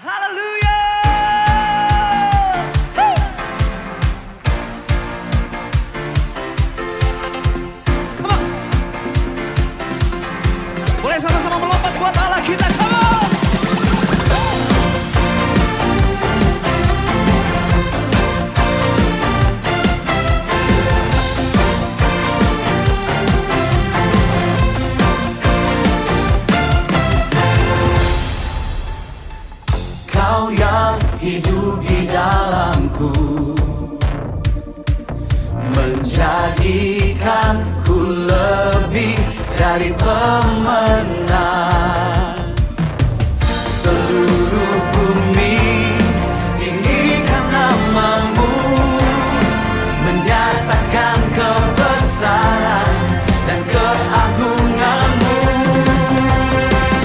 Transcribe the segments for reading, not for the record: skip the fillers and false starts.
Haleluya. Come on. Boleh sama-sama melompat buat Allah kita. Come on. Kau yang hidup di dalamku, menjadikanku lebih dari pemenang. Seluruh bumi tinggikan namamu, menyatakan kebesaran dan keagunganmu.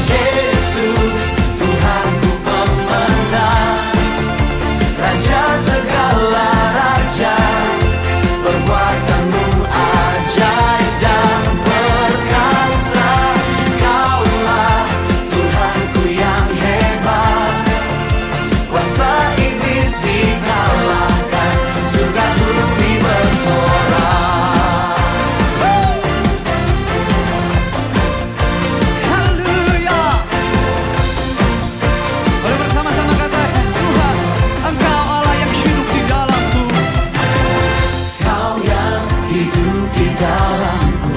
Yesus, Tuhanku pemenang, Raja segala raja, perbuatanmu ajaib dan perkasa. Kaulah Tuhanku yang hebat, kuasa iblis dikalahkan, surga bumi bersorak. Haleluya. Boleh bersama-sama katakan, Tuhan, Engkau Allah yang hidup di dalamku. Kau yang hidup di dalamku,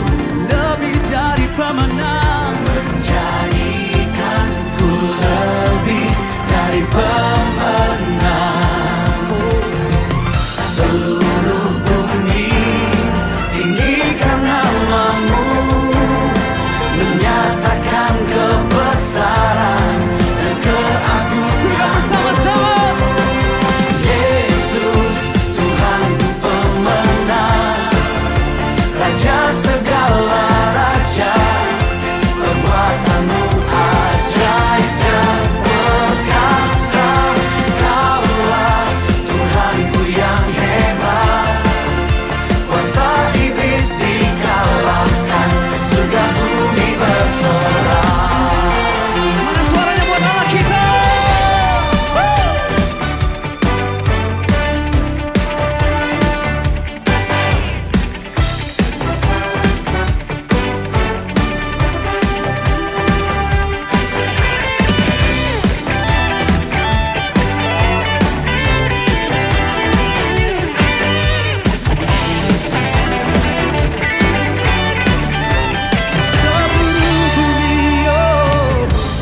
Lebih dari pemenang. menjadikanku lebih dari pemenang. Seluruh bumi tinggikan namamu, menyatakan kebesaran dan keagungan. Surga bersama-sama. Yesus, Tuhanku pemenang, Raja segala raja, perbuatanmu ajaib dan perkasa. Kaulah Tuhanku yang hebat, kuasa iblis dikalahkan, surga bumi bersorak. Mana suaranya buat Allah kita?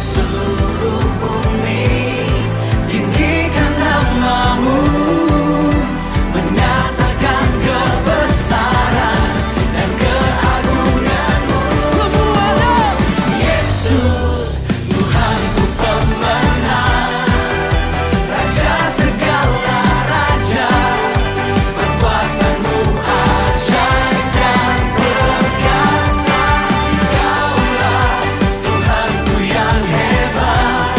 Seluruh bumi tinggikan namamu, menyatakan kebesaran dan keagunganmu. Semuanya. Yesus, Tuhanku pemenang, Raja segala raja, perbuatanmu ajaib dan perkasa. Kaulah Tuhanku yang hebat,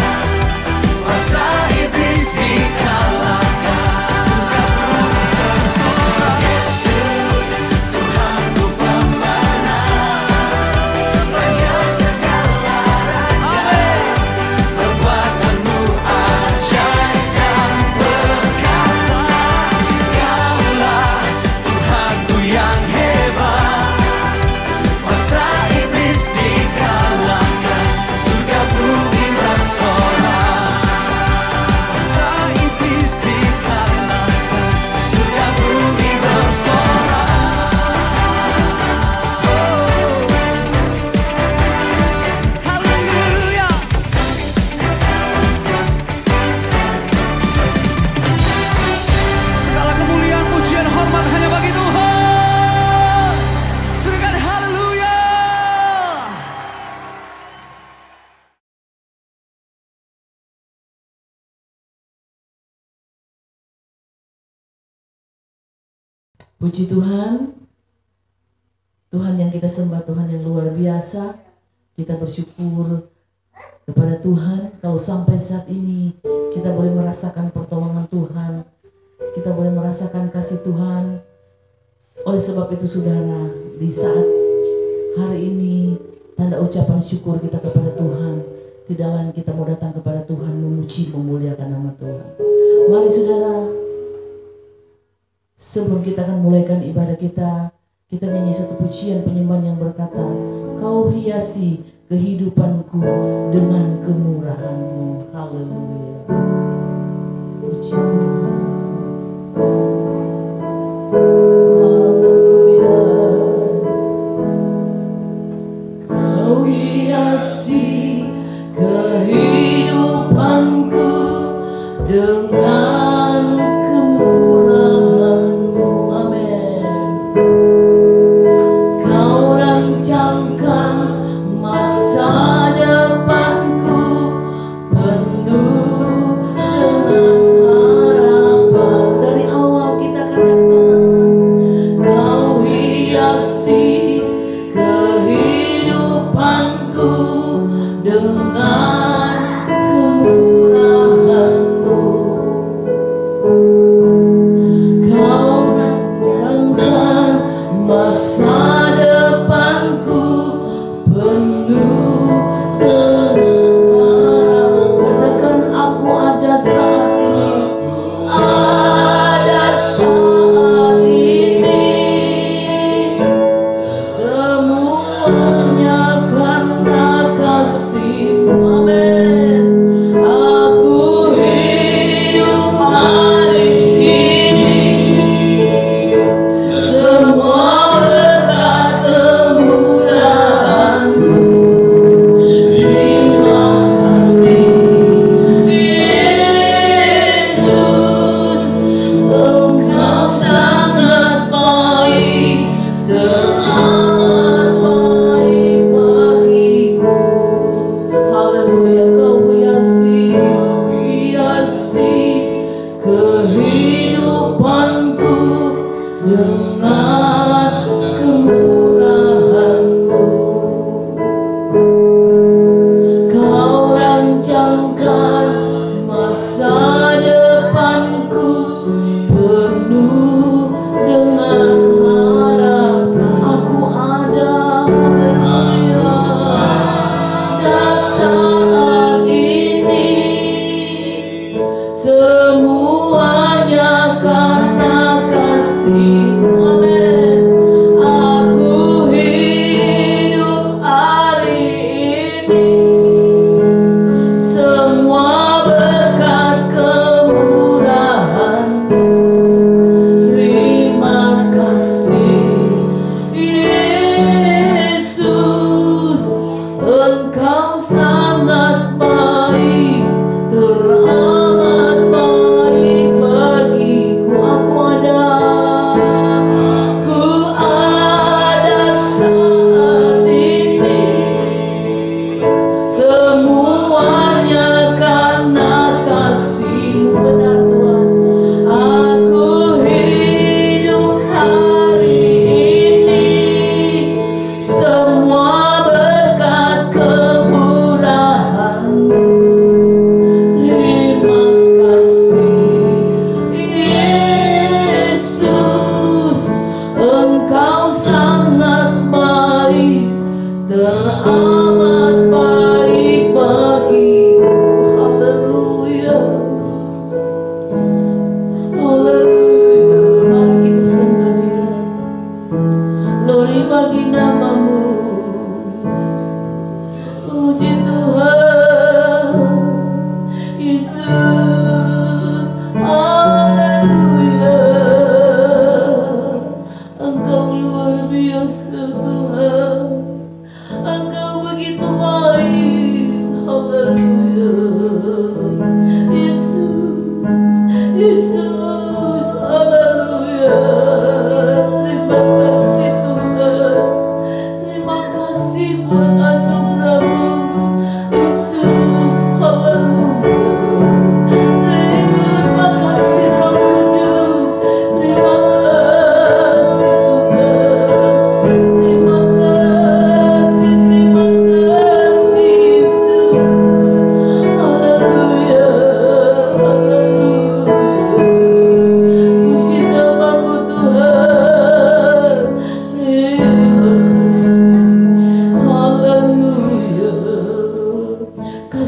kuasa iblis dikalahkan, surga bumi bersorak. Yesus, Tuhanku pemenang, Raja segala raja, perbuatanmu ajaib dan perkasa. Kaulah Tuhanku yang hebat, kuasa iblis dikalahkan, surga bumi bersorak. Kuasa iblis dikalahkan, surga bumi bersorak. Haleluya. Segala kemuliaan, pujian, hormat hanya bagi Tuhan. Serahkan haleluya. Puji Tuhan, Tuhan yang kita sembah, Tuhan yang luar biasa. Kita bersyukur kepada Tuhan kalau sampai saat ini kita boleh merasakan pertolongan Tuhan. Kita boleh merasakan kasih Tuhan. Oleh sebab itu saudara, di saat hari ini tanda ucapan syukur kita kepada Tuhan. tidak lain kita mau datang kepada Tuhan, memuji, memuliakan nama Tuhan. Mari saudara, sebelum kita akan mulaikan ibadah kita nyanyi satu pujian penyembahan yang berkata, Kau hiasi kehidupanku dengan kemurahan-Mu. Haleluya. Puji Tuhan. Haleluya. Kau hiasi kehidupanku dengan kemurahan-Mu. Amin. Kau rancangkan masa depanku penuh dengan harapan. Dari awal kita katakan, Kau hiasi kehidupanku dengan kemurahan-Mu. Kau rancangkan masa depanku penuh dengan harapan. Katakan, aku ada saat ini. Ada saat ini. Semuanya karena kasih-Mu. Amin. Aku hidup hari ini. Semua berkat kemurahan-Mu. Terima kasih Yesus, Engkau sangat baik dan amat baik bagiku. Haleluya. Kau hiasi kehidupanku dengan kemurahan-Mu. Kau rancangkan masa depanku penuh dengan harapan. Aku ada, haleluya, dan saat ini semuanya karena kasih-Mu. Amin. Aku hidup hari ini. Semua berkat kemurahan-Mu. Terima kasih Yesus, Engkau sangat baik, teramat baik bagiku. Aku ada saat ini. Semuanya karena kasih-Mu. Benar Tuhan. Aku hidup hari ini. Semua berkat kemurahan-Mu.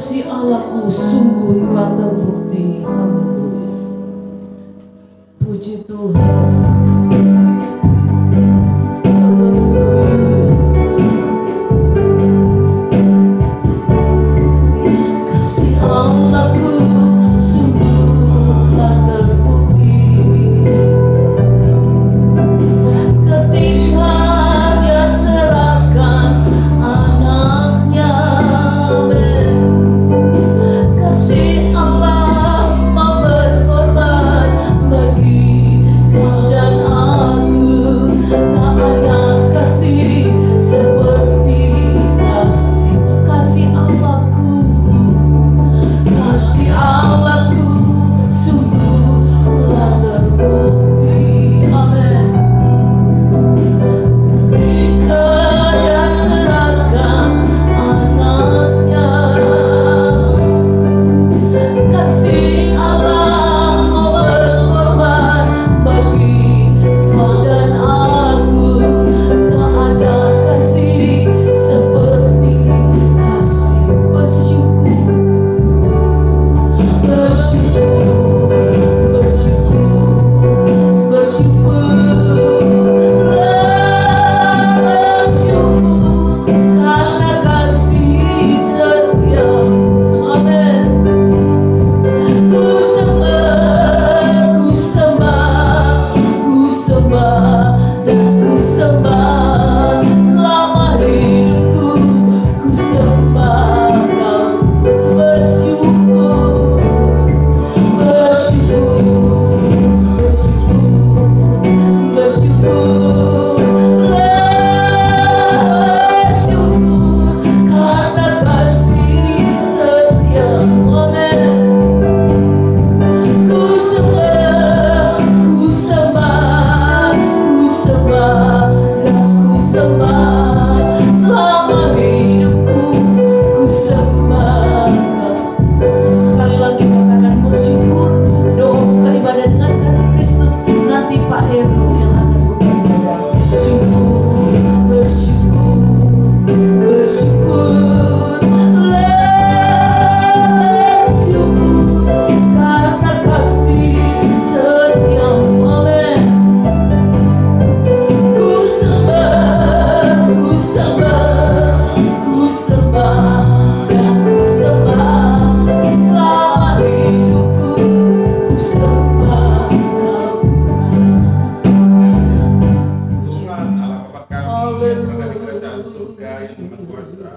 kasih Allahku sungguh telah terbukti. Haleluya. Puji Tuhan. Kasih Allahku sungguh telah terbukti ketika Dia serahkan anaknya. Amin. Kasih Allah mau berkorban bagi kau dan aku. Tak ada kasih seperti kasih Allahku. Kasih Allahku sungguh telah terbukti. Amin. Ketika Dia serahkan anaknya. Kasih Allah mau berkorban bagi kau dan aku. Tak ada kasih seperti kasih. Bersyukur karena kasih setiamu. Amin. Ku sembah dan ku sembah selama hidupku. Ku sembah Kau. Bersyukur, karena kasih setiamu. Amin. Ku sembah dan ku sembah selama hidupku. Ku sembah. Sekali lagi katakan bersyukur. Doa buka ibadah dengan kasih Kristus. Nanti Pak Heru yang akan buka ibadah. Bersyukur karena kasih setiamu. Amin. Ku sembah dan ku sembah selama hidupku. Ku sembah Kau. Tuhan Allah Bapa kami yang berada di kerajaan surga yang maha kuasa,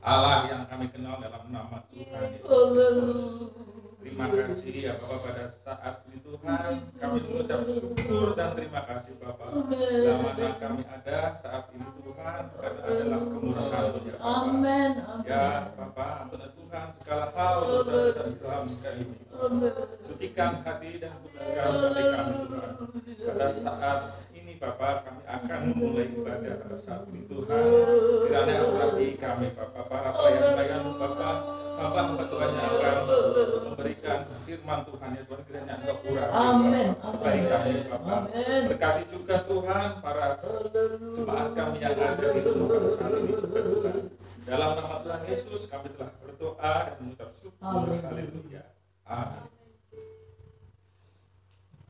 Allah yang kami kenal dalam nama Tuhan Yesus Kristus. Terima kasih ya Bapa pada saat ini Tuhan kami mengucap syukur dan terima kasih Bapa. Dalam mana kami ada saat ini Tuhan karena adalah kemurahan-Mu ya Bapa. Amin. Ya Bapa, ampuni Tuhan segala hal dosa-dosa di dalam kami. Sucikan hati dan kuduskan hati kami Tuhan. Pada saat ini Bapa kami akan memulai ibadah pada saat ini Tuhan. Kiranya berarti kami Bapa para pelayan Bapa, hamba Tuhan yang akan memberikan firman Tuhan ya Tuhan, kiranya Engkau urapi Amin. supaya kami Bapa. Amin. Berkati juga Tuhan para jemaat kami yang ada di rumah pada saat ini juga Tuhan. Dalam nama Tuhan Yesus kami telah berdoa dan mengucap syukur. Amin. Haleluya. Amin.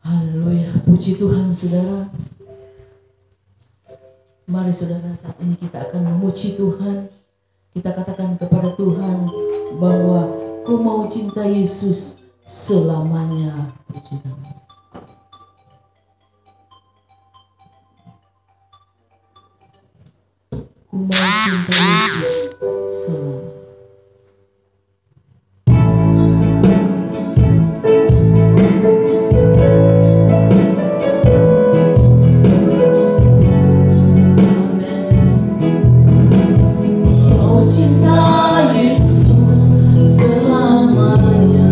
Haleluya. Puji Tuhan saudara. Mari saudara, saat ini kita akan memuji Tuhan. Kita katakan kepada Tuhan bahwa ku mau cinta Yesus selamanya. Puji Tuhan. Ku mau cinta Yesus selamanya. Mau cinta Yesus selamanya.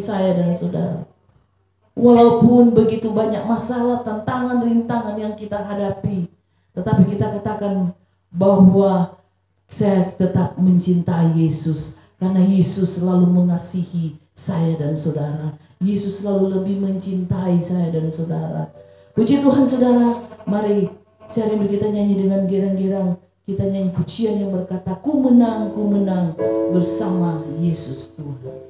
saya dan saudara. Walaupun begitu banyak masalah, tantangan, rintangan yang kita hadapi, tetapi kita katakan bahwa saya tetap mencintai Yesus. Karena Yesus selalu mengasihi saya dan saudara. Yesus selalu lebih mencintai saya dan saudara. Puji Tuhan saudara, mari saya rindu kita nyanyi dengan gerang-gerang. Kita nyanyi pujian yang berkata, ku menang bersama Yesus Tuhan.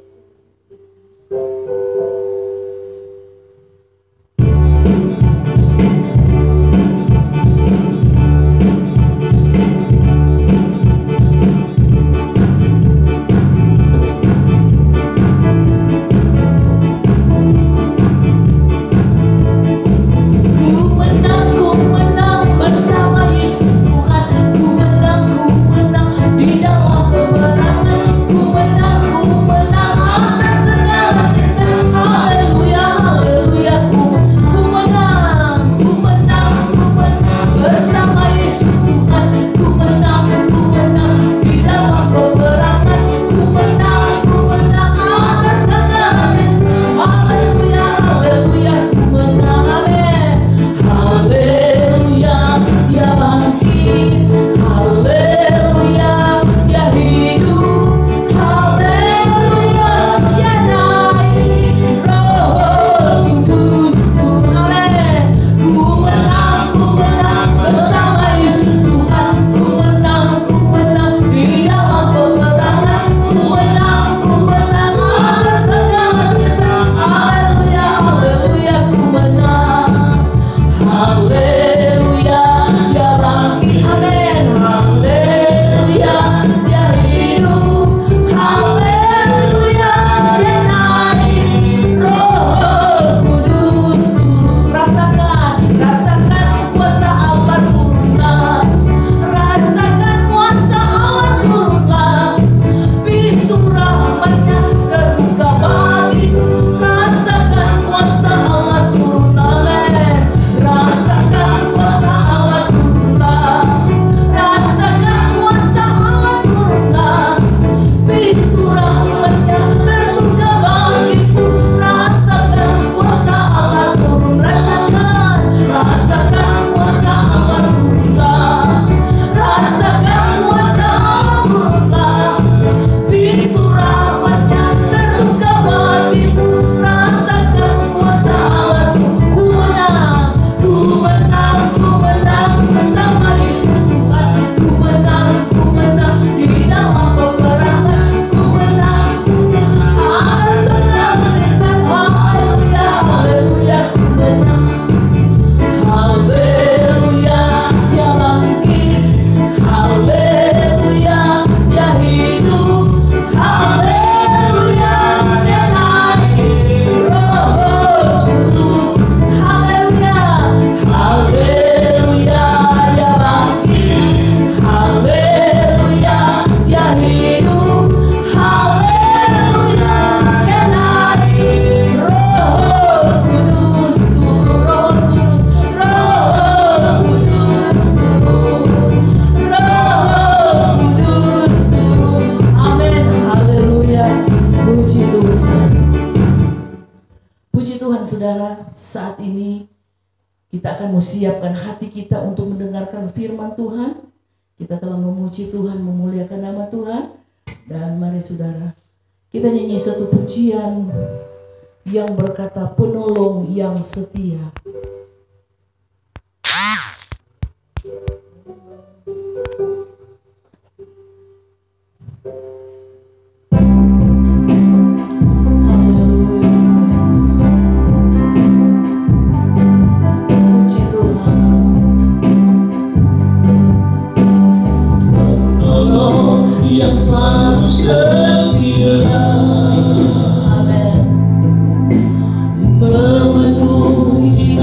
Saat ini kita akan siapkan hati kita untuk mendengarkan firman Tuhan. Kita telah memuji Tuhan, memuliakan nama Tuhan. Dan mari saudara, kita nyanyi satu pujian yang berkata penolong yang setia. Selalu setia, amin, memenuhi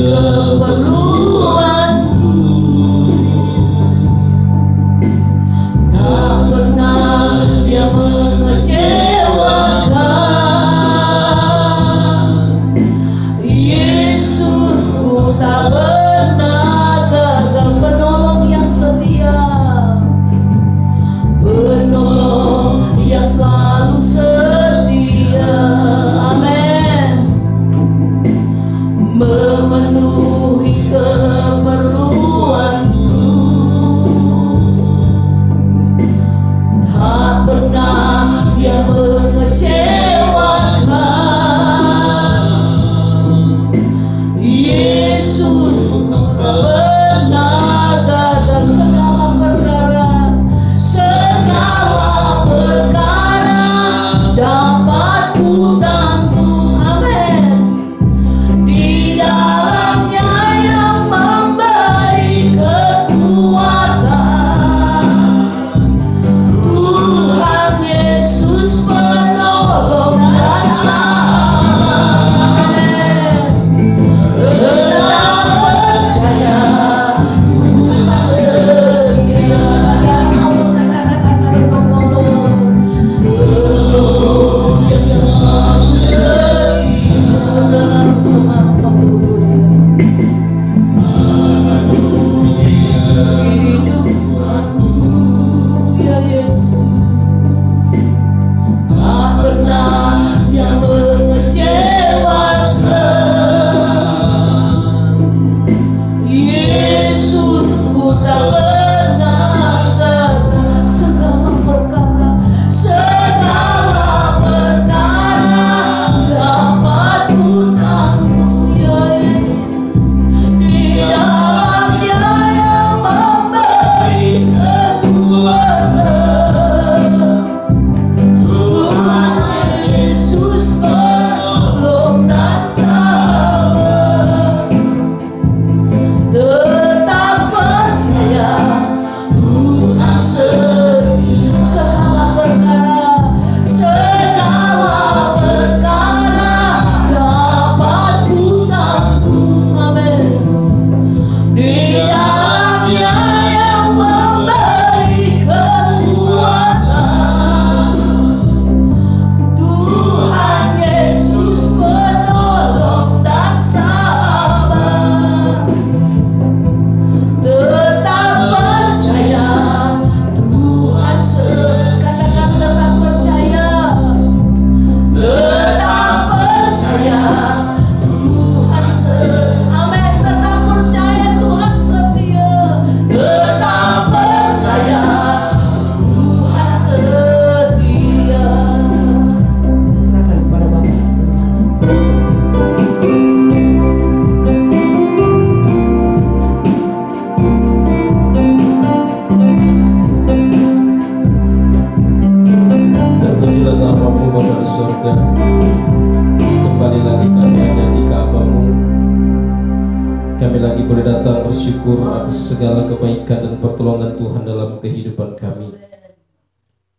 Kami lagi boleh datang bersyukur atas segala kebaikan dan pertolongan Tuhan dalam kehidupan kami.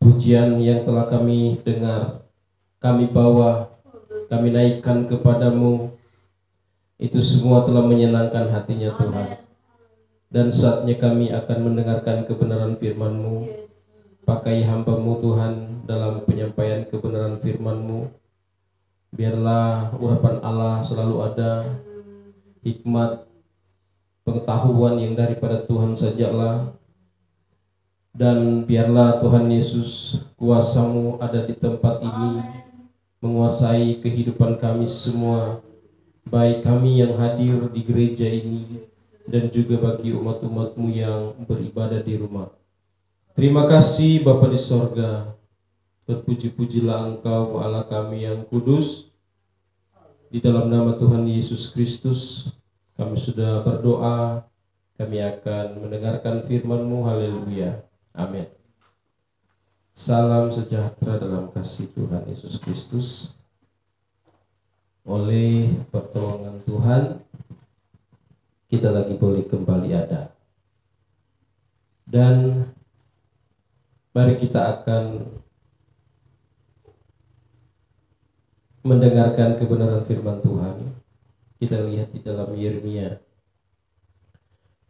Pujian yang telah kami dengar, kami bawa, kami naikkan kepadamu, itu semua telah menyenangkan hatinya Tuhan. Dan saatnya kami akan mendengarkan kebenaran firman-Mu. Pakai hamba-Mu Tuhan dalam penyampaian kebenaran firman-Mu. Biarlah urapan Allah selalu ada, hikmat, pengetahuan yang daripada Tuhan sajalah. Dan biarlah Tuhan Yesus, kuasa-Mu ada di tempat ini, menguasai kehidupan kami semua, baik kami yang hadir di gereja ini, dan juga bagi umat-umat-Mu yang beribadah di rumah. Terima kasih Bapa di sorga, terpuji-pujilah Engkau Allah kami yang kudus. Di dalam nama Tuhan Yesus Kristus, kami sudah berdoa, kami akan mendengarkan firman-Mu. Haleluya. Amin. Salam sejahtera dalam kasih Tuhan Yesus Kristus. Oleh pertolongan Tuhan, kita lagi boleh kembali ada. Dan mari kita akan mendengarkan kebenaran firman Tuhan. Kita lihat di dalam Yeremia.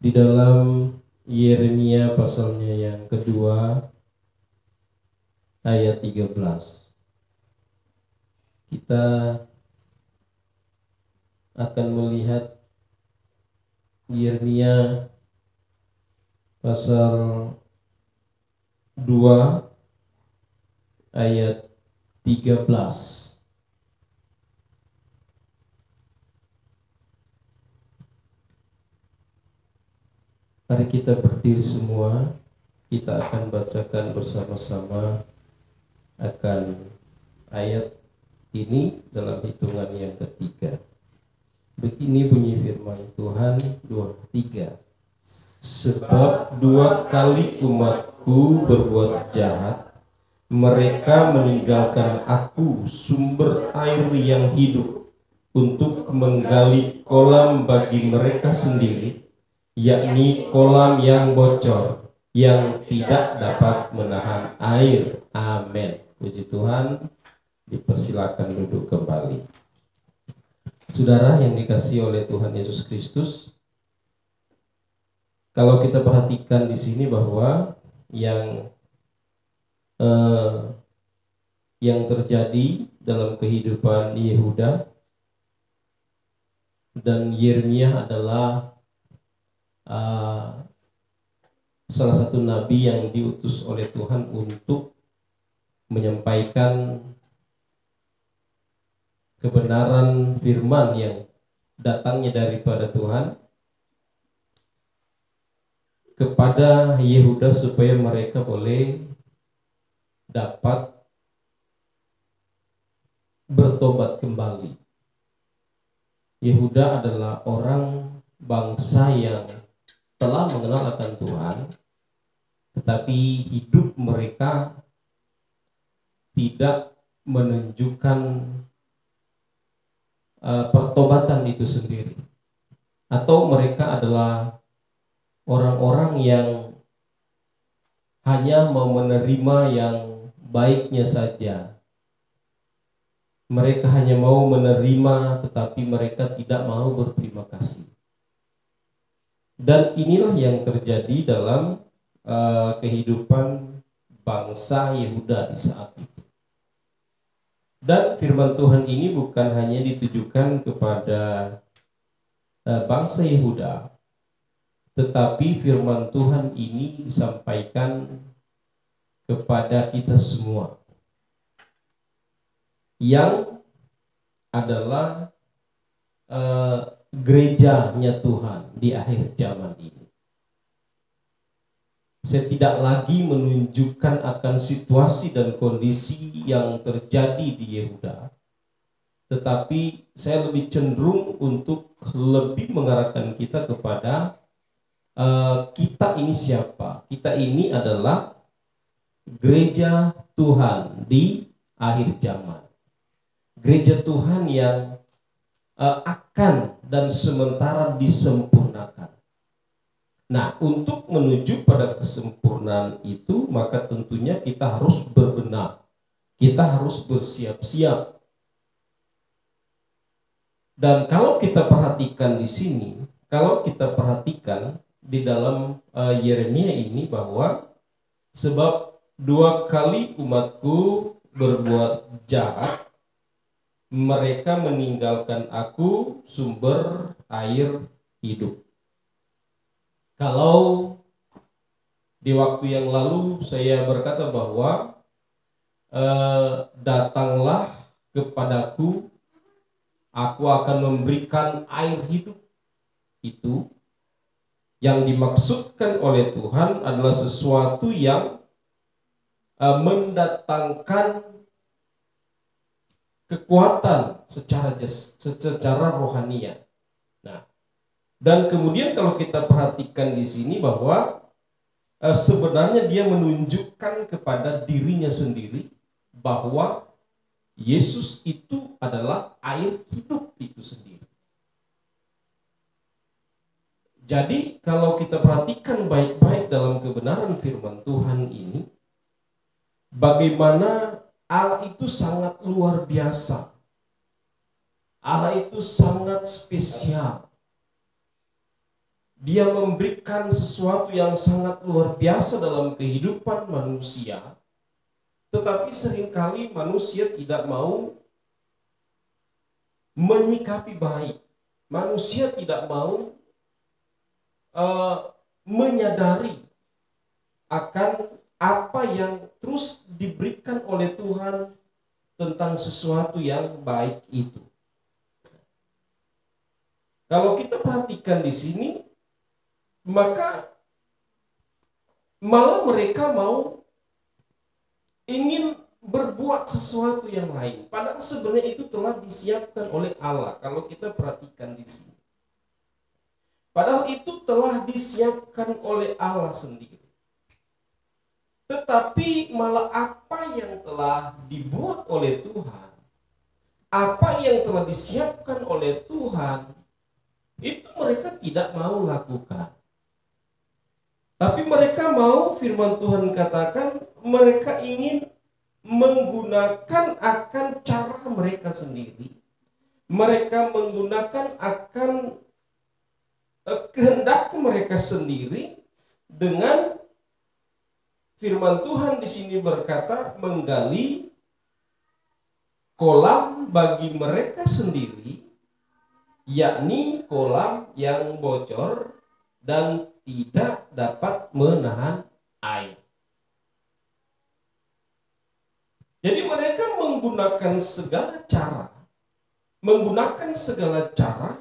Di dalam Yeremia pasalnya yang kedua ayat 13. Kita akan melihat Yeremia pasal 2 ayat 13. Mari kita berdiri semua, kita akan bacakan bersama-sama akan ayat ini dalam hitungan yang ketiga. Begini bunyi firman Tuhan 2:3. Sebab 2 kali umatku berbuat jahat, mereka meninggalkan aku sumber air yang hidup untuk menggali kolam bagi mereka sendiri, yakni kolam yang bocor yang tidak dapat menahan air. Amin. Puji Tuhan. Dipersilakan duduk kembali. Saudara yang dikasihi oleh Tuhan Yesus Kristus, kalau kita perhatikan di sini bahwa yang terjadi dalam kehidupan Yehuda dan Yeremia adalah salah satu nabi yang diutus oleh Tuhan untuk menyampaikan kebenaran firman yang datangnya daripada Tuhan kepada Yehuda supaya mereka boleh dapat bertobat kembali. Yehuda adalah orang bangsa yang telah mengenal akan Tuhan, tetapi hidup mereka tidak menunjukkan pertobatan itu sendiri, atau mereka adalah orang-orang yang hanya mau menerima yang baiknya saja. Mereka hanya mau menerima, tetapi mereka tidak mau berterima kasih. Dan inilah yang terjadi dalam kehidupan bangsa Yehuda di saat itu. Dan firman Tuhan ini bukan hanya ditujukan kepada bangsa Yehuda, tetapi firman Tuhan ini disampaikan kepada kita semua yang adalah gerejanya Tuhan di akhir zaman ini. Saya tidak lagi menunjukkan akan situasi dan kondisi yang terjadi di Yehuda, tetapi saya lebih cenderung untuk lebih mengarahkan kita kepada kita ini siapa. Kita ini adalah gereja Tuhan di akhir zaman. Gereja Tuhan yang akan dan sementara disempurnakan. Nah, untuk menuju pada kesempurnaan itu, maka tentunya kita harus berbenah, kita harus bersiap-siap. Dan kalau kita perhatikan di sini, kalau kita perhatikan di dalam Yeremia ini, bahwa sebab 2 kali umatku berbuat jahat, mereka meninggalkan aku sumber air hidup. Kalau di waktu yang lalu saya berkata bahwa datanglah kepadaku, aku akan memberikan air hidup. Itu yang dimaksudkan oleh Tuhan adalah sesuatu yang mendatangkan kekuatan secara rohania. Nah, dan kemudian kalau kita perhatikan di sini bahwa sebenarnya dia menunjukkan kepada dirinya sendiri bahwa Yesus itu adalah air hidup itu sendiri. Jadi kalau kita perhatikan baik-baik dalam kebenaran firman Tuhan ini, bagaimana Allah itu sangat luar biasa. Allah itu sangat spesial. Dia memberikan sesuatu yang sangat luar biasa dalam kehidupan manusia. Tetapi seringkali manusia tidak mau menyikapi baik. Manusia tidak mau menyadari akan apa yang terus diberikan oleh Tuhan tentang sesuatu yang baik itu. Kalau kita perhatikan di sini, maka malah mereka mau ingin berbuat sesuatu yang lain. Padahal sebenarnya itu telah disiapkan oleh Allah. Kalau kita perhatikan di sini, padahal itu telah disiapkan oleh Allah sendiri. Tetapi malah apa yang telah dibuat oleh Tuhan, apa yang telah disiapkan oleh Tuhan, itu mereka tidak mau lakukan. Tapi mereka mau, firman Tuhan katakan, mereka ingin menggunakan akan cara mereka sendiri. Mereka menggunakan akan kehendak mereka sendiri, dengan firman Tuhan di sini berkata menggali kolam bagi mereka sendiri, yakni kolam yang bocor dan tidak dapat menahan air. Jadi mereka menggunakan segala cara,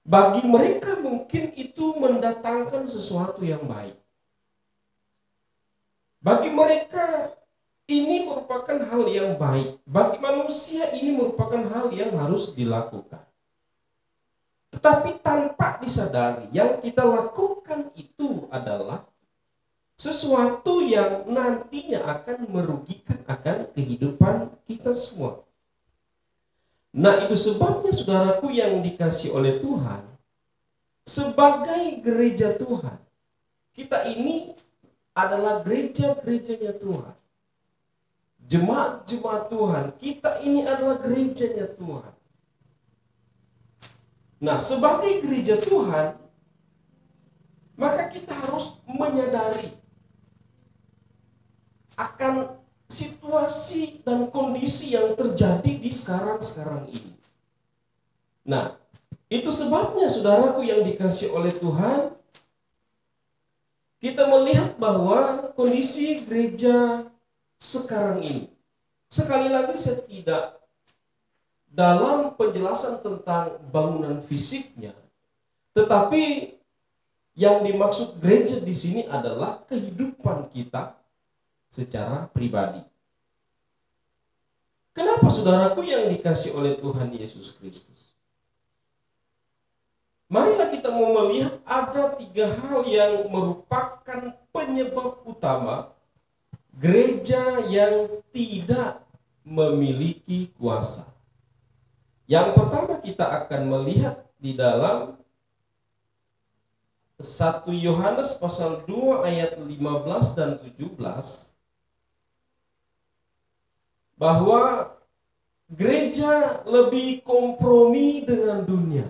bagi mereka mungkin itu mendatangkan sesuatu yang baik. Bagi mereka ini merupakan hal yang baik. Bagi manusia ini merupakan hal yang harus dilakukan. Tetapi tanpa disadari, yang kita lakukan itu adalah sesuatu yang nantinya akan merugikan akan kehidupan kita semua. Nah, itu sebabnya saudaraku yang dikasih oleh Tuhan, sebagai gereja Tuhan, kita ini adalah gereja-gerejanya Tuhan. Jemaat-jemaat Tuhan, kita ini adalah gerejanya Tuhan. Nah, sebagai gereja Tuhan, maka kita harus menyadari akan situasi dan kondisi yang terjadi di sekarang ini. Nah, itu sebabnya saudaraku yang dikasih oleh Tuhan, kita melihat bahwa kondisi gereja sekarang ini, sekali lagi saya tidak dalam penjelasan tentang bangunan fisiknya, tetapi yang dimaksud gereja di sini adalah kehidupan kita secara pribadi. Kenapa saudaraku yang dikasih oleh Tuhan Yesus Kristus? Marilah kita mau melihat ada 3 hal yang merupakan penyebab utama gereja yang tidak memiliki kuasa. Yang pertama kita akan melihat di dalam 1 Yohanes pasal 2 ayat 15 dan 17 bahwa gereja lebih kompromi dengan dunia.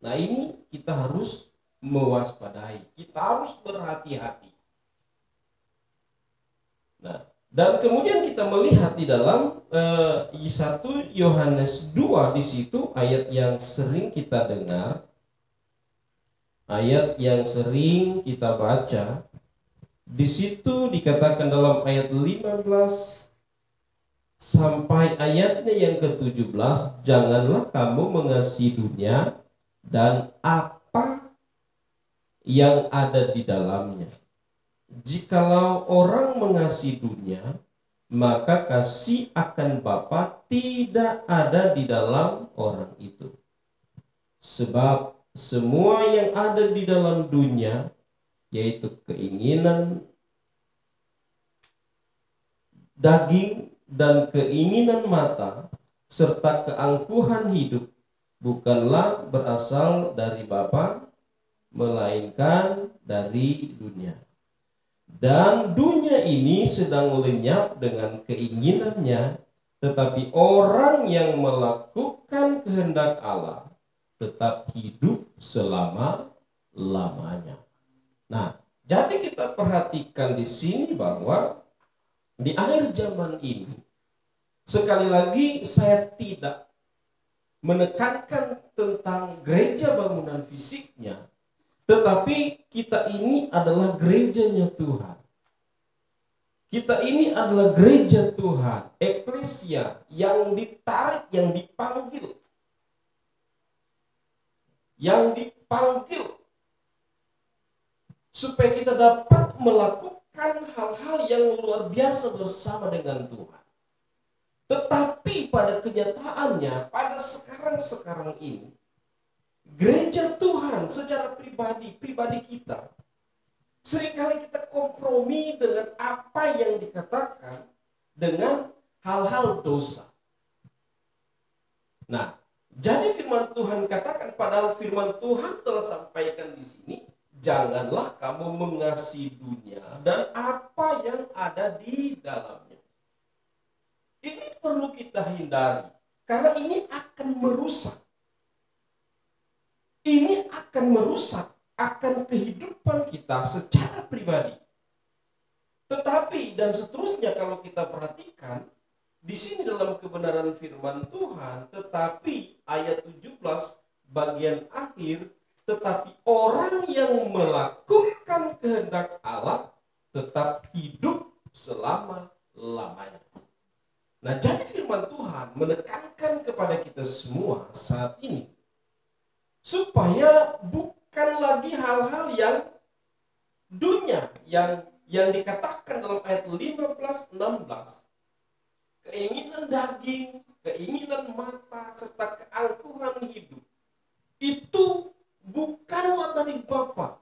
Nah, ini kita harus mewaspadai, kita harus berhati-hati. Nah, dan kemudian kita melihat di dalam 1 Yohanes 2 di situ ayat yang sering kita dengar, ayat yang sering kita baca. Di situ dikatakan dalam ayat 15 sampai ayatnya yang ke-17, janganlah kamu mengasihi dunia dan apa yang ada di dalamnya. Jikalau orang mengasihi dunia, maka kasih akan Bapa tidak ada di dalam orang itu. Sebab semua yang ada di dalam dunia, yaitu keinginan daging dan keinginan mata, serta keangkuhan hidup, bukanlah berasal dari Bapa, melainkan dari dunia. Dan dunia ini sedang lenyap dengan keinginannya, tetapi orang yang melakukan kehendak Allah tetap hidup selama-lamanya. Nah, jadi kita perhatikan di sini bahwa di akhir zaman ini, sekali lagi saya tidak menekankan tentang gereja bangunan fisiknya, tetapi kita ini adalah gerejanya Tuhan. Kita ini adalah gereja Tuhan, eklesia yang ditarik, yang dipanggil. Supaya kita dapat melakukan hal-hal yang luar biasa bersama dengan Tuhan. Tetapi pada kenyataannya, pada sekarang ini, gereja Tuhan secara pribadi kita, seringkali kita kompromi dengan apa yang dikatakan dengan hal-hal dosa. Nah, jadi firman Tuhan katakan, padahal firman Tuhan telah sampaikan di sini, janganlah kamu mengasihi dunia dan apa yang ada di dalamnya. Ini perlu kita hindari, karena ini akan merusak. Ini akan merusak akan kehidupan kita secara pribadi. Tetapi dan seterusnya kalau kita perhatikan di sini dalam kebenaran firman Tuhan, tetapi ayat 17 bagian akhir, tetapi orang yang melakukan kehendak Allah tetap hidup selama-lamanya. Nah, jadi firman Tuhan menekankan kepada kita semua saat ini supaya bukan lagi hal-hal yang dunia yang dikatakan dalam ayat 15-16, keinginan daging, keinginan mata, serta keangkuhan hidup, itu bukanlah dari Bapa,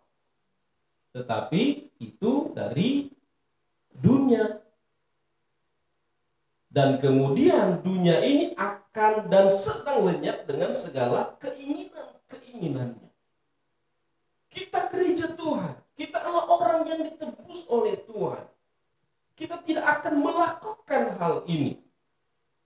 tetapi itu dari dunia. Dan kemudian dunia ini akan dan sedang lenyap dengan segala keinginannya. Kita gereja Tuhan, kita adalah orang yang ditebus oleh Tuhan. Kita tidak akan melakukan hal ini.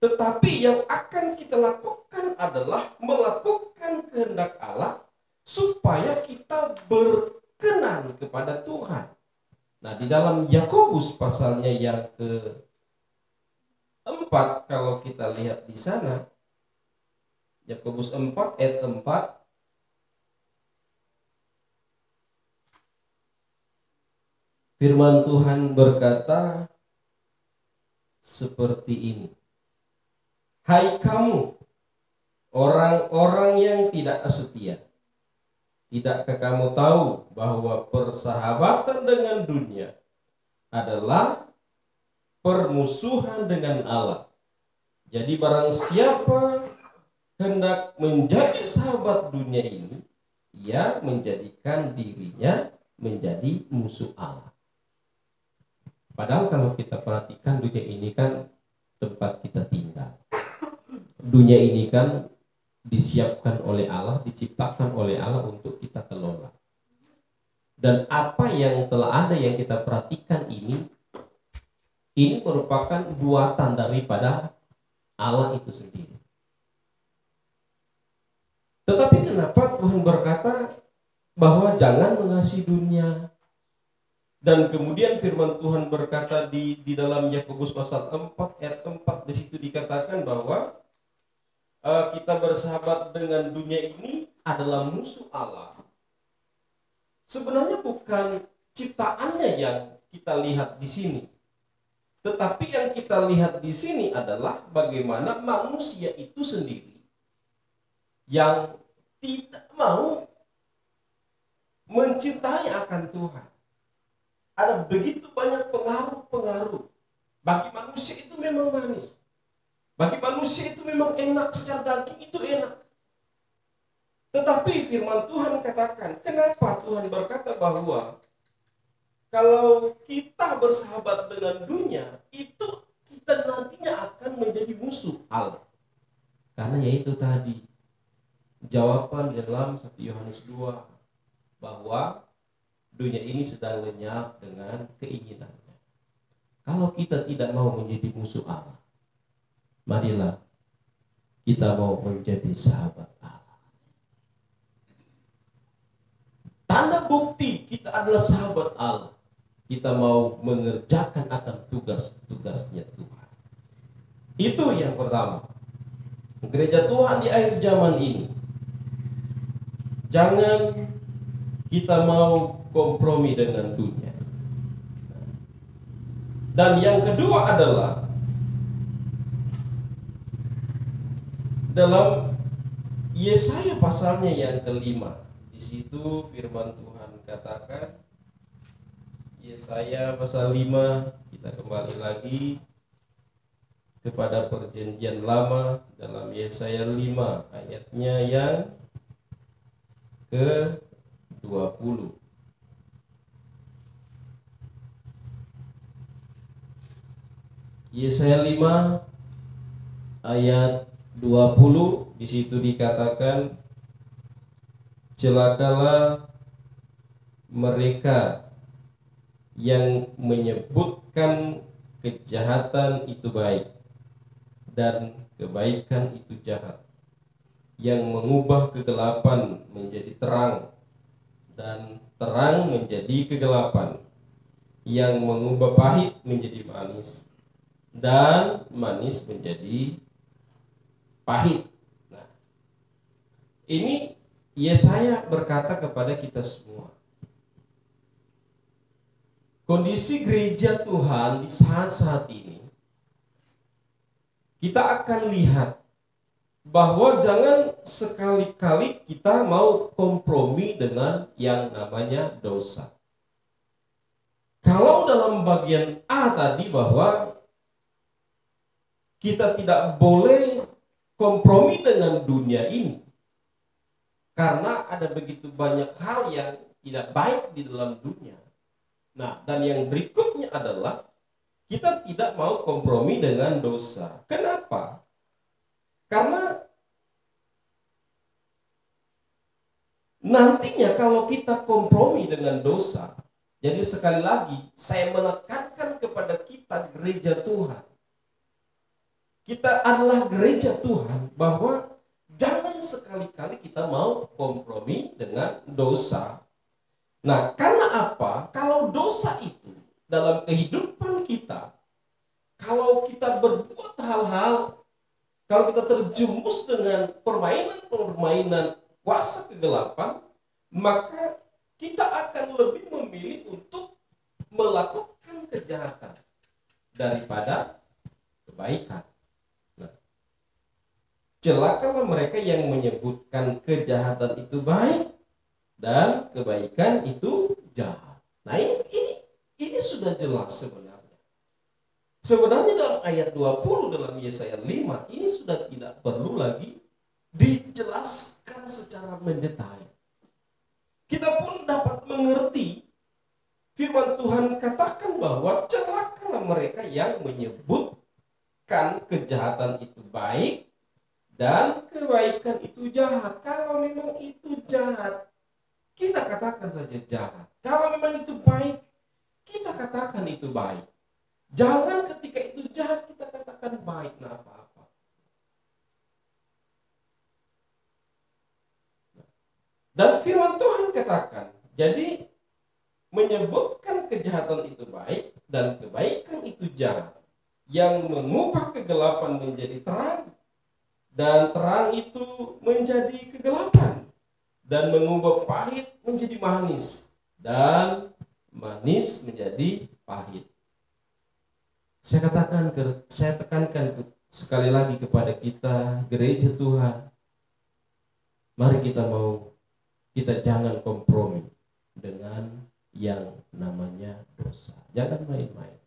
Tetapi yang akan kita lakukan adalah melakukan kehendak Allah supaya kita berkenan kepada Tuhan. Nah, di dalam Yakobus pasalnya yang ke-4, kalau kita lihat di sana, Yakobus 4 ayat 4, firman Tuhan berkata seperti ini. Hai kamu, orang-orang yang tidak setia, tidakkah kamu tahu bahwa persahabatan dengan dunia adalah permusuhan dengan Allah? Jadi barang siapa hendak menjadi sahabat dunia ini, ia menjadikan dirinya menjadi musuh Allah. Padahal kalau kita perhatikan, dunia ini kan tempat kita tinggal. Dunia ini kan disiapkan oleh Allah, diciptakan oleh Allah untuk kita kelola. Dan apa yang telah ada yang kita perhatikan ini merupakan buatan daripada Allah itu sendiri. Tetapi kenapa Tuhan berkata bahwa jangan mengasihi dunia? Dan kemudian firman Tuhan berkata di dalam Yakobus pasal 4 ayat 4, di situ dikatakan bahwa kita bersahabat dengan dunia ini adalah musuh Allah. Sebenarnya bukan ciptaannya yang kita lihat di sini, tetapi yang kita lihat di sini adalah bagaimana manusia itu sendiri yang tidak mau mencintai akan Tuhan. Ada begitu banyak pengaruh-pengaruh. Bagi manusia itu memang manis. Bagi manusia itu memang enak, secara daging itu enak. Tetapi firman Tuhan katakan, kenapa Tuhan berkata bahwa kalau kita bersahabat dengan dunia, itu kita nantinya akan menjadi musuh Allah. Karena yaitu tadi, jawaban dalam 1 Yohanes 2, bahwa dunia ini sedang lenyap dengan keinginannya. Kalau kita tidak mau menjadi musuh Allah, marilah kita mau menjadi sahabat Allah. Tanda bukti kita adalah sahabat Allah, kita mau mengerjakan akan tugas-tugasnya Tuhan. Itu yang pertama. Gereja Tuhan di akhir zaman ini, jangan kita mau kompromi dengan dunia. Dan yang kedua adalah dalam Yesaya pasalnya yang kelima, di situ firman Tuhan katakan, Yesaya pasal 5, kita kembali lagi kepada perjanjian lama dalam Yesaya 5 ayatnya yang ke-20. Yesaya 5 ayat 20, di situ dikatakan, celakalah mereka yang menyebutkan kejahatan itu baik dan kebaikan itu jahat, yang mengubah kegelapan menjadi terang dan terang menjadi kegelapan, yang mengubah pahit menjadi manis dan manis menjadi pahit. Nah, ini Yesaya berkata kepada kita semua. Kondisi gereja Tuhan di saat-saat ini, kita akan lihat bahwa jangan sekali-kali kita mau kompromi dengan yang namanya dosa. Kalau dalam bagian A tadi bahwa kita tidak boleh kompromi dengan dunia ini, karena ada begitu banyak hal yang tidak baik di dalam dunia. Nah, dan yang berikutnya adalah kita tidak mau kompromi dengan dosa. Kenapa? Karena nantinya kalau kita kompromi dengan dosa, jadi sekali lagi saya menekankan kepada kita gereja Tuhan. Kita adalah gereja Tuhan, bahwa jangan sekali-kali kita mau kompromi dengan dosa. Nah, karena apa? Kalau dosa itu dalam kehidupan kita, kalau kita berbuat hal-hal, kalau kita terjumus dengan permainan-permainan kuasa kegelapan, maka kita akan lebih memilih untuk melakukan kejahatan daripada kebaikan. Celakalah mereka yang menyebutkan kejahatan itu baik dan kebaikan itu jahat. Nah, ini sudah jelas sebenarnya. Sebenarnya dalam ayat 20 dalam Yesaya 5 ini sudah tidak perlu lagi dijelaskan secara mendetail. Kita pun dapat mengerti firman Tuhan katakan bahwa celakalah mereka yang menyebutkan kejahatan itu baik dan kebaikan itu jahat. Kalau memang itu jahat, kita katakan saja jahat. Kalau memang itu baik, kita katakan itu baik. Jangan ketika itu jahat kita katakan baik. Nah, apa-apa. Dan firman Tuhan katakan, jadi menyebutkan kejahatan itu baik dan kebaikan itu jahat, yang mengubah kegelapan menjadi terang dan terang itu menjadi kegelapan, dan mengubah pahit menjadi manis dan manis menjadi pahit. Saya tekankan sekali lagi kepada kita, gereja Tuhan, mari kita jangan kompromi dengan yang namanya dosa. Jangan main-main.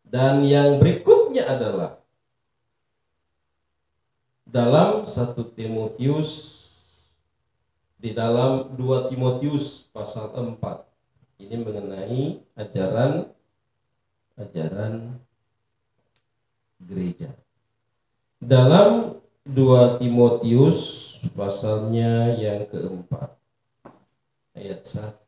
Dan yang berikutnya adalah dalam 1 Timotius, di dalam 2 Timotius pasal 4, ini mengenai ajaran gereja. Dalam 2 Timotius pasalnya yang keempat, ayat 1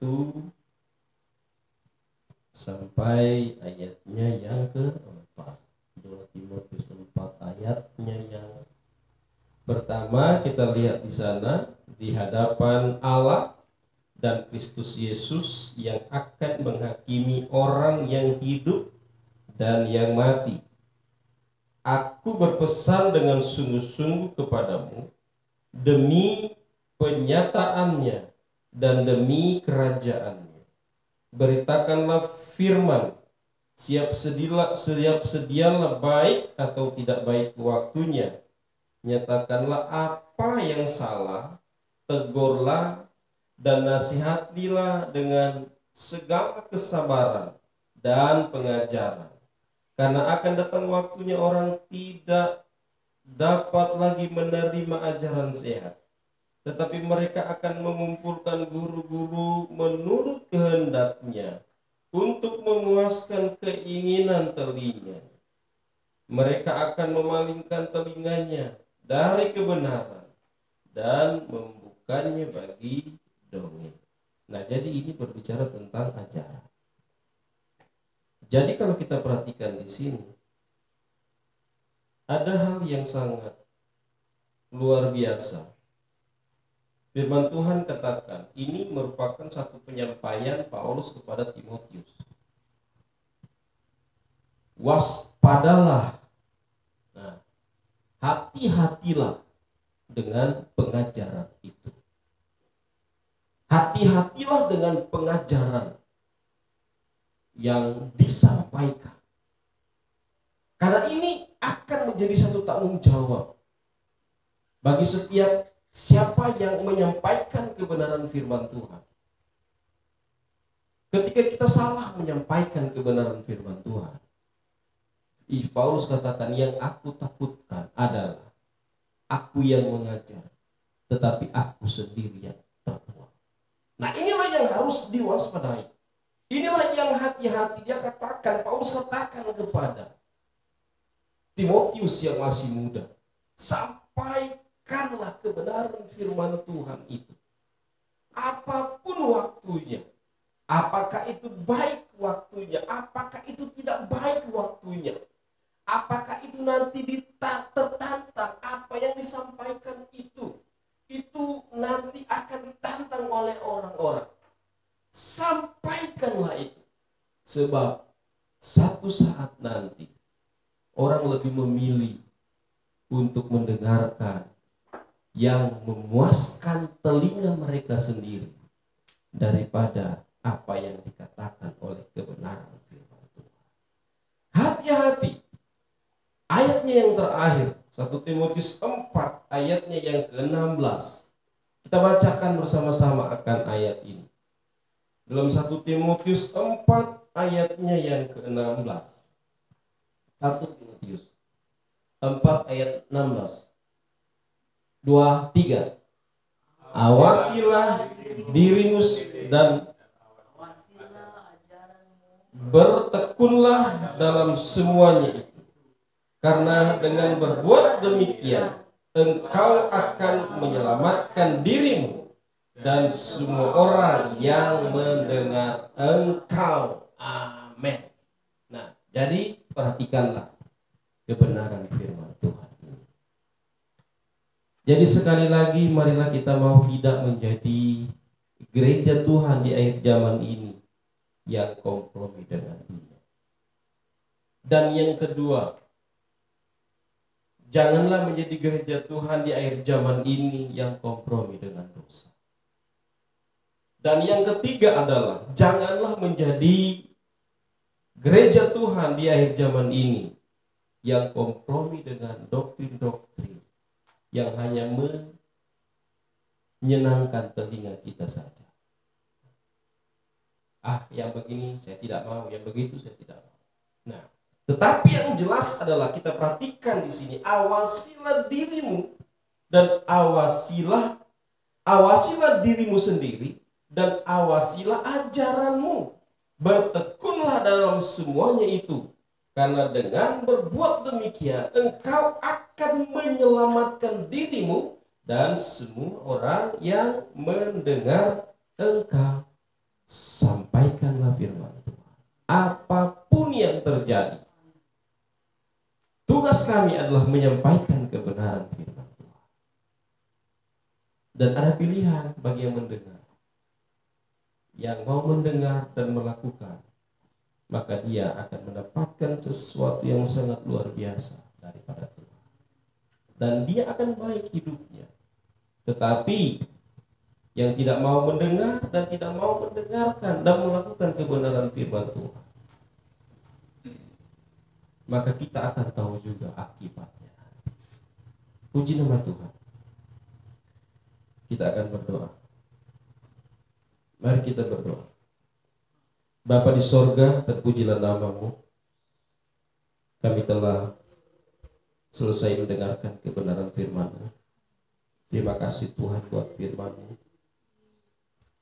sampai ayatnya yang keempat. 2 Timotius 4 ayatnya yang pertama, kita lihat di sana, di hadapan Allah dan Kristus Yesus yang akan menghakimi orang yang hidup dan yang mati. Aku berpesan dengan sungguh-sungguh kepadamu demi penyataannya dan demi kerajaannya. Beritakanlah firman, siap sedialah baik atau tidak baik waktunya. Nyatakanlah apa yang salah, tegurlah dan nasihatilah dengan segala kesabaran dan pengajaran. Karena akan datang waktunya orang tidak dapat lagi menerima ajaran sehat, tetapi mereka akan mengumpulkan guru-guru menurut kehendaknya untuk memuaskan keinginan telinga. Mereka akan memalingkan telinganya dari kebenaran dan membukanya bagi dongeng. Nah, jadi ini berbicara tentang ajaran. Jadi kalau kita perhatikan di sini, ada hal yang sangat luar biasa. Firman Tuhan katakan, ini merupakan satu penyampaian Paulus kepada Timotius. Waspadalah, nah, hati-hatilah dengan pengajaran itu. Hati-hatilah dengan pengajaran yang disampaikan. Karena ini akan menjadi satu tanggung jawab bagi setiap siapa yang menyampaikan kebenaran firman Tuhan. Ketika kita salah menyampaikan kebenaran firman Tuhan, Paulus katakan, yang aku takutkan adalah aku yang mengajar, tetapi aku sendiri yang terbuang. Nah, inilah yang harus diwaspadai. Inilah yang hati-hati dia katakan, Paulus katakan kepada Timotius yang masih muda, sampaikanlah kebenaran firman Tuhan itu. Apapun waktunya, apakah itu baik waktunya, apakah itu tidak baik waktunya, apakah itu nanti tertantang, apa yang disampaikan itu nanti akan ditantang oleh orang-orang. Sampaikanlah itu, sebab satu saat nanti orang lebih memilih untuk mendengarkan yang memuaskan telinga mereka sendiri daripada apa yang dikatakan oleh kebenaran firman Tuhan. Hati-hati. Ayatnya yang terakhir, 1 Timotius 4 ayatnya yang ke-16. Kita bacakan bersama-sama akan ayat ini. Dalam 1 Timotius 4 ayatnya yang ke-16. 1 Timotius 4 ayat 16. 2, 3. Awasilah dirimu dan bertekunlah dalam semuanya itu. Karena dengan berbuat demikian, engkau akan menyelamatkan dirimu dan semua orang yang mendengar engkau. Amin. Nah, jadi perhatikanlah kebenaran firman Tuhan. Jadi sekali lagi, marilah kita mau tidak menjadi gereja Tuhan di akhir zaman ini yang kompromi dengan dunia. Dan yang kedua, janganlah menjadi gereja Tuhan di akhir zaman ini yang kompromi dengan dosa. Dan yang ketiga adalah, janganlah menjadi gereja Tuhan di akhir zaman ini yang kompromi dengan doktrin-doktrin yang hanya menyenangkan telinga kita saja. Yang begini saya tidak mau, yang begitu saya tidak mau. Nah, tetapi yang jelas adalah kita perhatikan di sini, awasilah dirimu dan awasilah dirimu sendiri dan awasilah ajaranmu. Bertekunlah dalam semuanya itu, karena dengan berbuat demikian engkau akan menyelamatkan dirimu dan semua orang yang mendengar engkau. Sampaikanlah firman Tuhan. Apapun yang terjadi, tugas kami adalah menyampaikan kebenaran firman Tuhan. Dan ada pilihan bagi yang mendengar. Yang mau mendengar dan melakukan, maka dia akan mendapatkan sesuatu yang sangat luar biasa daripada Tuhan. Dan dia akan baik hidupnya. Tetapi yang tidak mau mendengar dan tidak mau mendengarkan dan melakukan kebenaran firman Tuhan, maka kita akan tahu juga akibatnya. Puji nama Tuhan. Kita akan berdoa. Mari kita berdoa. Bapa di sorga, terpujilah namamu. Kami telah selesai mendengarkan kebenaran firman-Mu. Terima kasih Tuhan buat firman-Mu.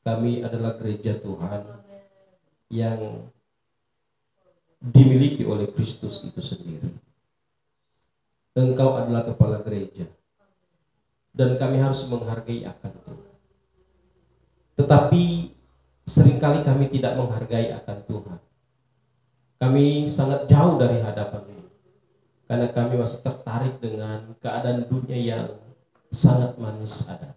Kami adalah gereja Tuhan yang dimiliki oleh Kristus itu sendiri. Engkau adalah kepala gereja, dan kami harus menghargai akan Tuhan. Tetapi seringkali kami tidak menghargai akan Tuhan. Kami sangat jauh dari hadapan-Mu, karena kami masih tertarik dengan keadaan dunia yang sangat manis ada.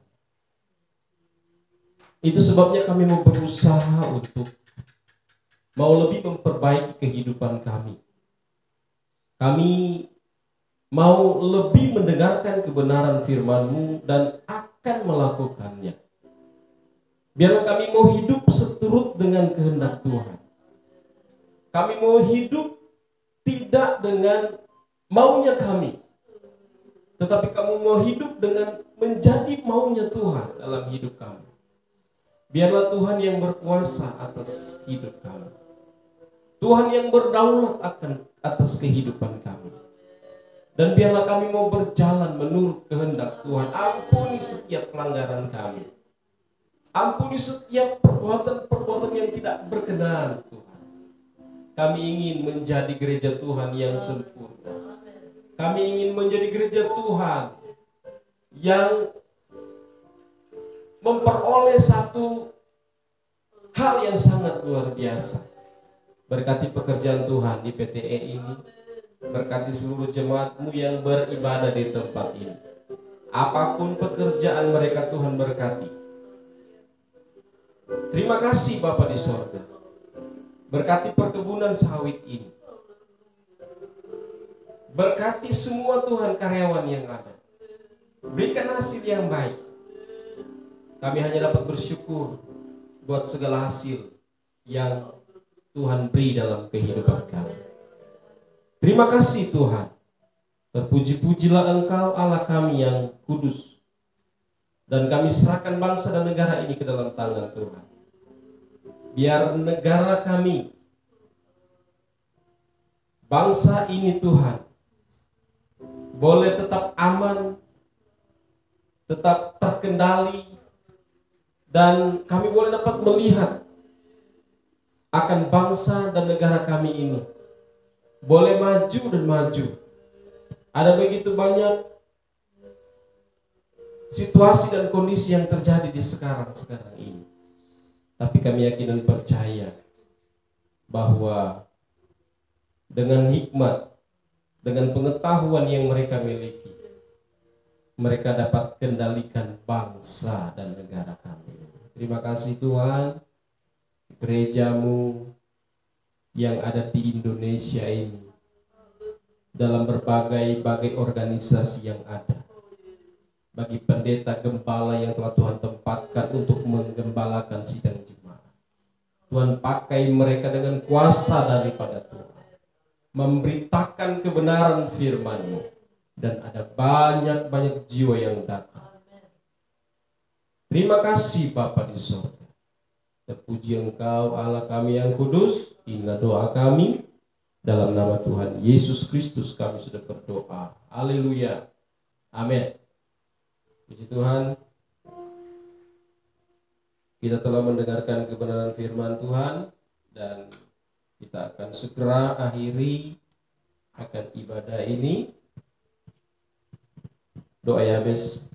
Itu sebabnya kami mau berusaha untuk mau lebih memperbaiki kehidupan kami. Kami mau lebih mendengarkan kebenaran firman-Mu dan akan melakukannya. Biarlah kami mau hidup seturut dengan kehendak Tuhan. Kami mau hidup tidak dengan maunya kami, tetapi kami mau hidup dengan menjadi maunya Tuhan dalam hidup kami. Biarlah Tuhan yang berkuasa atas hidup kami. Tuhan yang berdaulat atas kehidupan kami. Dan biarlah kami mau berjalan menurut kehendak Tuhan. Ampuni setiap pelanggaran kami. Ampuni setiap perbuatan-perbuatan yang tidak berkenan Tuhan. Kami ingin menjadi gereja Tuhan yang sempurna. Kami ingin menjadi gereja Tuhan yang memperoleh satu hal yang sangat luar biasa. Berkati pekerjaan Tuhan di PTE ini. Berkati seluruh jemaat-Mu yang beribadah di tempat ini. Apapun pekerjaan mereka, Tuhan berkati. Terima kasih Bapa di sorga. Berkati perkebunan sawit ini. Berkati semua Tuhan karyawan yang ada. Berikan hasil yang baik. Kami hanya dapat bersyukur buat segala hasil yang Tuhan beri dalam kehidupan kami. Terima kasih Tuhan. Terpuji-pujilah Engkau Allah kami yang kudus. Dan kami serahkan bangsa dan negara ini ke dalam tangan Tuhan. Biar negara kami, bangsa ini Tuhan, boleh tetap aman, tetap terkendali, dan kami boleh dapat melihat akan bangsa dan negara kami ini boleh maju dan maju Ada begitu banyak situasi dan kondisi yang terjadi di sekarang ini. Tapi kami yakin dan percaya bahwa dengan hikmat, dengan pengetahuan yang mereka miliki, mereka dapat kendalikan bangsa dan negara kami. Terima kasih Tuhan, gerejamu yang ada di Indonesia ini, dalam berbagai organisasi yang ada, bagi pendeta gembala yang telah Tuhan tempatkan untuk menggembalakan sidang jemaat. Tuhan pakai mereka dengan kuasa daripada Tuhan, memberitakan kebenaran firman-Mu, dan ada banyak jiwa yang datang. Terima kasih Bapa di surga. Terpuji Engkau Allah kami yang kudus. Inilah doa kami. Dalam nama Tuhan Yesus Kristus kami sudah berdoa. Haleluya. Amin. Puji Tuhan. Kita telah mendengarkan kebenaran firman Tuhan, dan kita akan segera akhiri akan ibadah ini. Doa Yabes.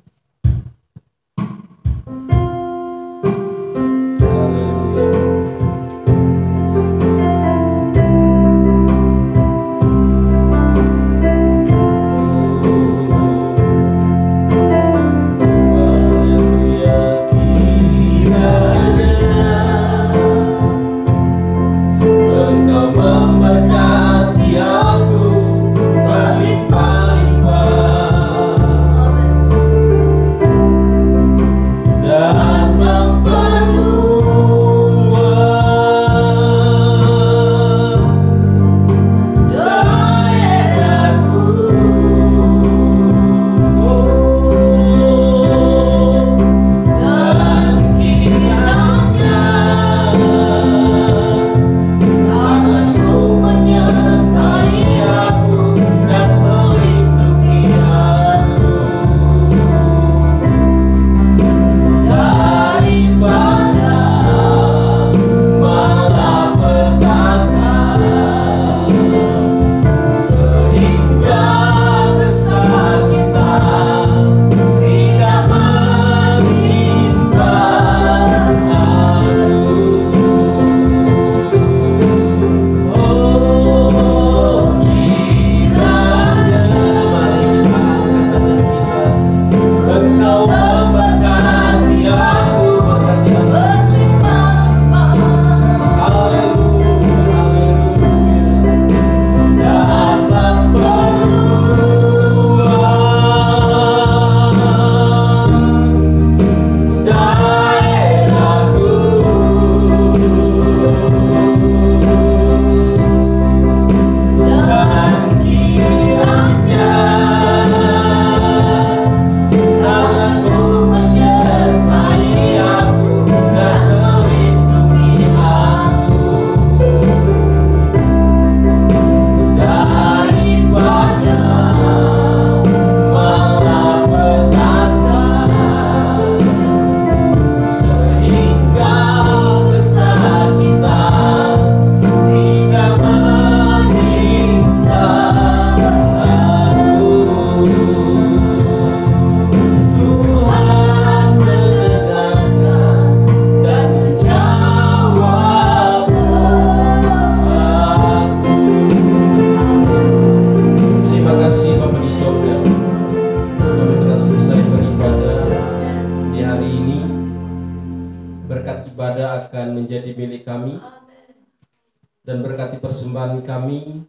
Dan berkati persembahan kami,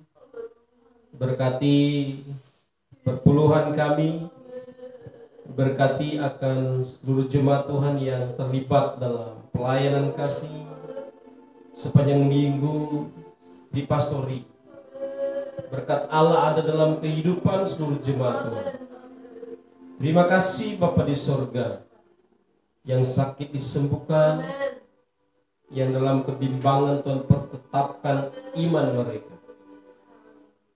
berkati perpuluhan kami, berkati akan seluruh jemaat Tuhan yang terlibat dalam pelayanan kasih sepanjang minggu di pastori. Berkat Allah ada dalam kehidupan seluruh jemaat Tuhan. Terima kasih Bapa di sorga, yang sakit disembuhkan, yang dalam kebimbangan Tuhan pertetapkan iman mereka,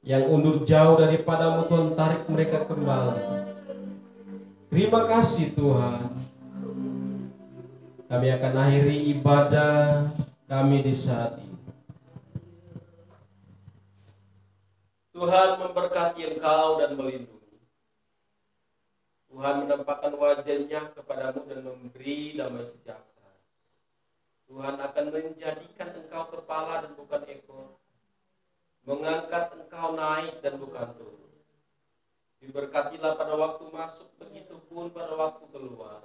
yang undur jauh daripadamu Tuhan tarik mereka kembali. Terima kasih Tuhan. Kami akan akhiri ibadah kami di saat ini. Tuhan memberkati engkau dan melindungi. Tuhan menampakkan wajahnya kepadamu dan memberi damai sejahtera. Tuhan akan menjadikan engkau kepala dan bukan ekor, mengangkat engkau naik dan bukan turun. Diberkatilah pada waktu masuk, begitu pun pada waktu keluar.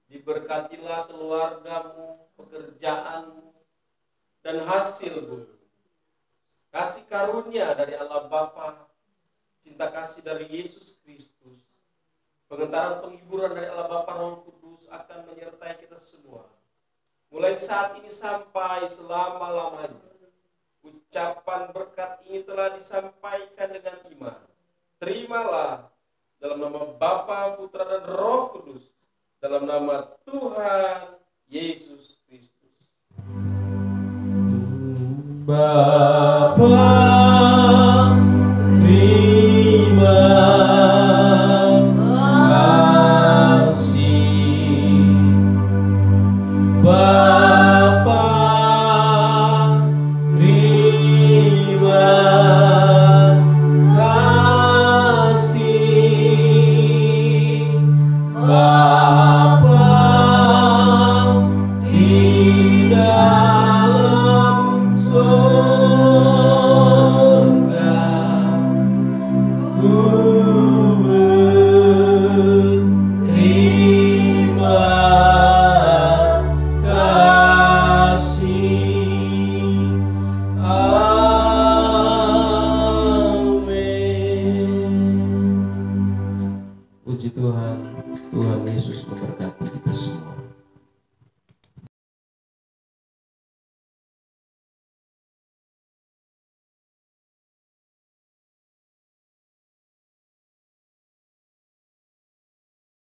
Diberkatilah keluargamu, pekerjaanmu, dan hasil bumi. Kasih karunia dari Allah Bapa, cinta kasih dari Yesus Kristus, pengentaran penghiburan dari Allah Bapa Roh Kudus akan menyertai kita semua. Mulai saat ini sampai selama-lamanya. Ucapan berkat ini telah disampaikan dengan iman. Terimalah dalam nama Bapa, Putra, dan Roh Kudus, dalam nama Tuhan Yesus Kristus. Bapa, terima kasih. Bapa, terima kasih. Bapa,